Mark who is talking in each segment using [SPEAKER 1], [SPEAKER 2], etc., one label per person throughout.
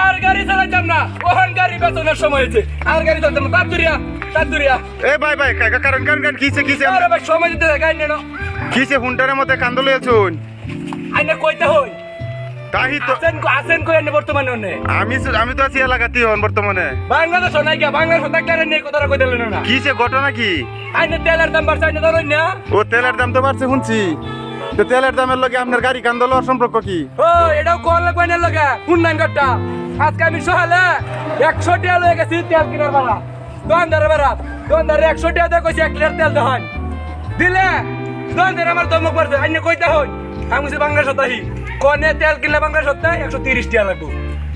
[SPEAKER 1] আর গাড়ি চালাইতাম না, ওখান গাড়ি বেতনের সময় হয়েছে, আর গাড়ি চালাতাম না। তাড়াতাড়িয়া
[SPEAKER 2] এ ভাই ভাই কারণ কিছে
[SPEAKER 1] আরে ভাই সময় দিতে গাড়ি নেন
[SPEAKER 2] কিছে হুন্টারের মধ্যে কান্দল আছুন
[SPEAKER 1] আইনে কইতে হই
[SPEAKER 2] তাহি তো
[SPEAKER 1] আছেন কই এনে বর্তমানে অনে
[SPEAKER 2] আমি তো আছি এলাকাতেই হন বর্তমানে।
[SPEAKER 1] বাংলাদেশ নাই গিয়া বাংলাদেশ থাকলে নেই কথাটা কই দিলেন না।
[SPEAKER 2] কিছে ঘটনা কি?
[SPEAKER 1] আইনে তেলের দাম বাড়ছে আইনে ধরেন না।
[SPEAKER 2] ও তেলের দাম তো বাড়ছে শুনছি, তো তেলের দামের লগে আপনার গাড়ি কান্দল সম্পর্ক কি?
[SPEAKER 1] ও এটাও কোন লাগবে না লাগে উন্নয়ন করটা। আজকে আমি সহালে 100 টাকা লয়ে গেছি তেল কিনার ভাড়া, দোকানদারের ভাড়া, দোকানদারে 100 টাকা দিয়ে কইছে 1 লিটার তেল দেন দিলে দোকানদার আমার দমক মারছে। আইনে কইতে হই আমি বলছি বাংলাদেশ তাহি কোনে তেল কিনলে বাংলাদেশ 130 টাকা লাগবে।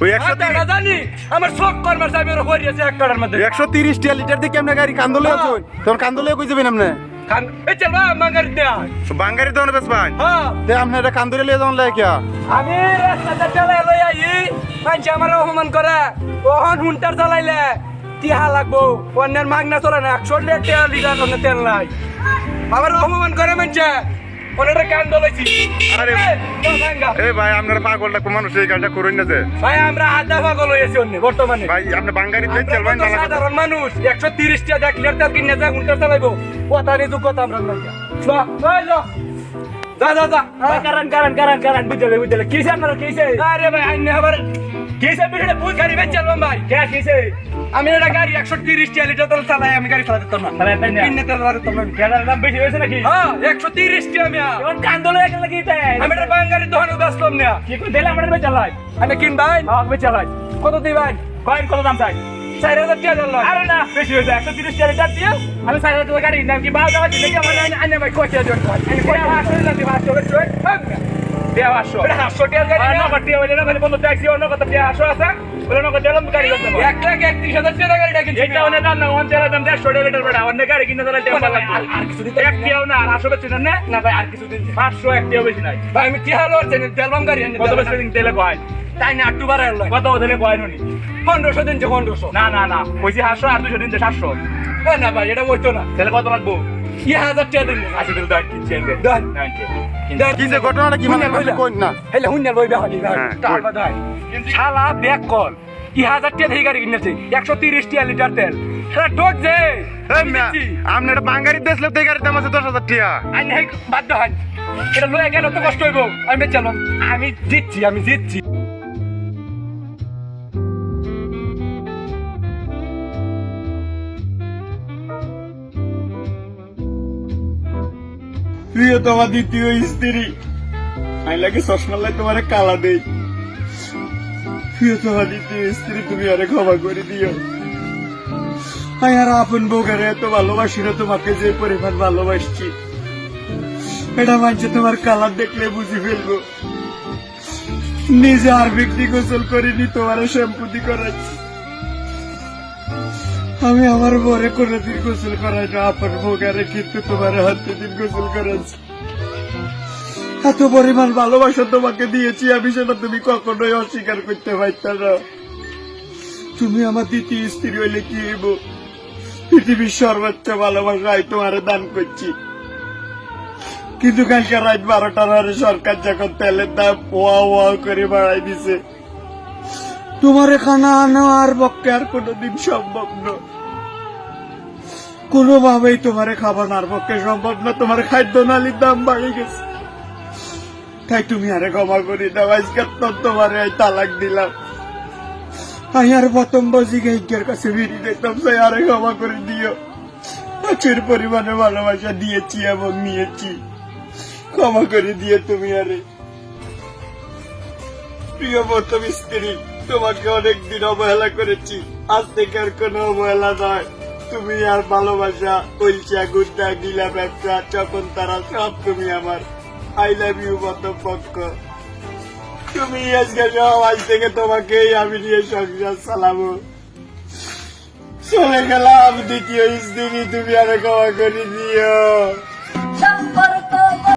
[SPEAKER 2] ওই
[SPEAKER 1] জানি আমার শখ করবার আমি ওরা হরিয়েছে 1 টাকার মধ্যে
[SPEAKER 2] 130 টাকা লিটার দিয়ে আপনার গাড়ি কান্দলে আছুন, তখন কান্দলে কই যাবেন আপনি?
[SPEAKER 1] খান এ চল বা মাঙ্গার দেয়া
[SPEAKER 2] বাঙ্গারি দোন বেশ ভাই
[SPEAKER 1] হ্যাঁ
[SPEAKER 2] তে আপনি এটা কান্দলে লিয়ে যান লাগে কিয়া?
[SPEAKER 1] আমি রাস্তাতে চালাই লই আই মানছে আমার অপমান করে ওহন হুন্টার চালাইলে টিহা লাগবো অন্যের মাগনা চলে না 100 টাকা লিটার অন্য তেল নাই আমার অপমান করে মানছে ওনারে কান দলাইছি।
[SPEAKER 2] আরে এ ভাই আপনার পাগলটা কোন মানুষ এই কাজটা করুন না যে
[SPEAKER 1] ভাই আমরা আধা পাগল হয়েছি অন্য বর্তমানে
[SPEAKER 2] ভাই আপনি বাঙ্গারি দিয়ে চলবেন না
[SPEAKER 1] সাধারণ মানুষ 130 টাকা 1 লিটার তেল কিনে যায় হুন্টার চালাইবো কথা নেই যোগ্যতা আমরা নাই বুঝলে কিসে আপনারা কিসে? আরে ভাই আইনে আবার কিসে বিড়ে বুঝ গাড়ি বেচ চালাম ভাই কে কিসে? আমি এটা গাড়ি 130 টাকা লিটার তেল চালাই, আমি গাড়ি চালাতে পারতাম না। কিনে তেল চালাতে পারতাম না। কেনার দাম বেশি হয়েছে নাকি? হ্যাঁ 130 টাকা আমি এখন কান্দলে এখানে কি তাই আমি এটা বাঙ্গারি দোকানে বেচলাম না। কি কই দিলে আমার বেচ চালাই আমি কিন ভাই হ্যাঁ বেচ চালাই কত দিই ভাই কয়েন কত দাম চাই 4000 টাকা দিলাম। আরে না বেশি হয়েছে 130 টাকা লিটার দিয়ে আমি 4000 টাকা গাড়ি নাম কি বাল দাও দিলে কি আমার আইনে ভাই কত টাকা দিন আমি কত আসলে না দিবা চলে চলে দেওয়া 800 টাকা গাড়ি না বাটি হইলে না মানে বন্ধ ট্যাক্সি অন্য কত টাকা 800 আছে বলে না কত দিলাম গাড়ি করতে 1,31,000 টাকা গাড়িটা কিনছি এটা অনেক দাম না অন তেল দাম 150 টাকা লিটার বড় অন্য গাড়ি কিনতে ধরে টাকা লাগবে আর কিছু দিতে এক টাকাও না আর 800 বেচছেন না না ভাই আর কিছু দিন 500 এক টাকা বেশি নাই ভাই আমি কি হালো আছে তেলবাম গাড়ি আনি কত বেচছেন তেলে কয় তাই না একটু বাড়ায় লয় কত দিলে কয় নি 1500 দিন যে 1500 না না না কইছি 800 আর 200 দিন যে 700 না ভাই এটা হইতো না তাহলে কত লাগবে 1000 টাকা দিন আচ্ছা দিন দাও কিনছেন দেন
[SPEAKER 2] কিছে ঘটনাটা কি মানে কই না
[SPEAKER 1] হেলে হুন্নার বই বাহানি টাকা দাই শালা ব্যাক কল 1000 টাকা দিয়ে গাড়ি কিনেছে 130 টাকা লিটার তেল শালা ঠক যে
[SPEAKER 2] আপনি এটা বাঙ্গারি দেশলে তো গাড়ির দাম আছে 10,000 টাকা
[SPEAKER 1] আই নাই বাধ্য হন এটা লয়ে গেল তো কষ্ট হইব আমি চলুন আমি জিতছি
[SPEAKER 3] প্রিয় তোমার দ্বিতীয় স্ত্রী আই লাগে চশমাল্লাই তোমার কালা দেই। প্রিয় তোমার দ্বিতীয় স্ত্রী তুমি আরে ক্ষমা করে দিও। আই আর আপন বউগারে এত ভালোবাসি না, তোমাকে যে পরিমাণ ভালোবাসছি এটা মানছে তোমার কালার দেখলে বুঝি ফেলবো। নিজে আর ব্যক্তি গোসল করিনি, তোমার শ্যাম্পু দি করাচ্ছি। আমি আমার বরে কোনোদিন গোসল করাই না, আপন বউগারে কিন্তু তোমার হাতে দিন গোসল করাচ্ছি। এত পরিমাণ ভালোবাসা তোমাকে দিয়েছি আমি, সেটা তুমি কখনোই অস্বীকার করতে পারতাম না। তুমি আমার দ্বিতীয় স্ত্রী হইলে কি হইব? পৃথিবীর সর্বোচ্চ ভালোবাসা আমি তোমারে দান করছি, কিন্তু কালকে রাত 12টার পরে সরকার যখন তেলের দাম ওয়া করে বাড়াই দিছে, তোমার খানা আনার পক্ষে আর কোনোদিন সম্ভব না। কোনোভাবেই তোমারে খাবানোর পক্ষে সম্ভব না, তোমার খাদ্য নালীর দাম বাড়ে গেছে। তাই তুমি আরে ক্ষমা করি দাও, আজকে তোমারে তালাক দিলাম। আমি আর প্রথম বসি গায়িকার কাছে ফিরি দেখতাম, তাই আরে ক্ষমা করে দিও। প্রচুর পরিমাণে ভালোবাসা দিয়েছি এবং নিয়েছি, ক্ষমা করে দিয়ে তুমি আরে। প্রিয় প্রথম স্ত্রী, তোমাকে অনেকদিন অবহেলা করেছি, আজ থেকে আর কোনো অবহেলা নয়। তুমি আর ভালোবাসা, পয়সা, গুড্ডা, গিলা, ব্যবসা, যখন তারা সব তুমি আমার। আই লাভ ইউ প্রথম পক্ষ। তুমি আজকে আজ থেকে তোমাকেই আমি নিয়ে সংসার চালাবো। চলে গেলাম দ্বিতীয় স্ত্রী, তুমি আরে ক্ষমা করে দিও।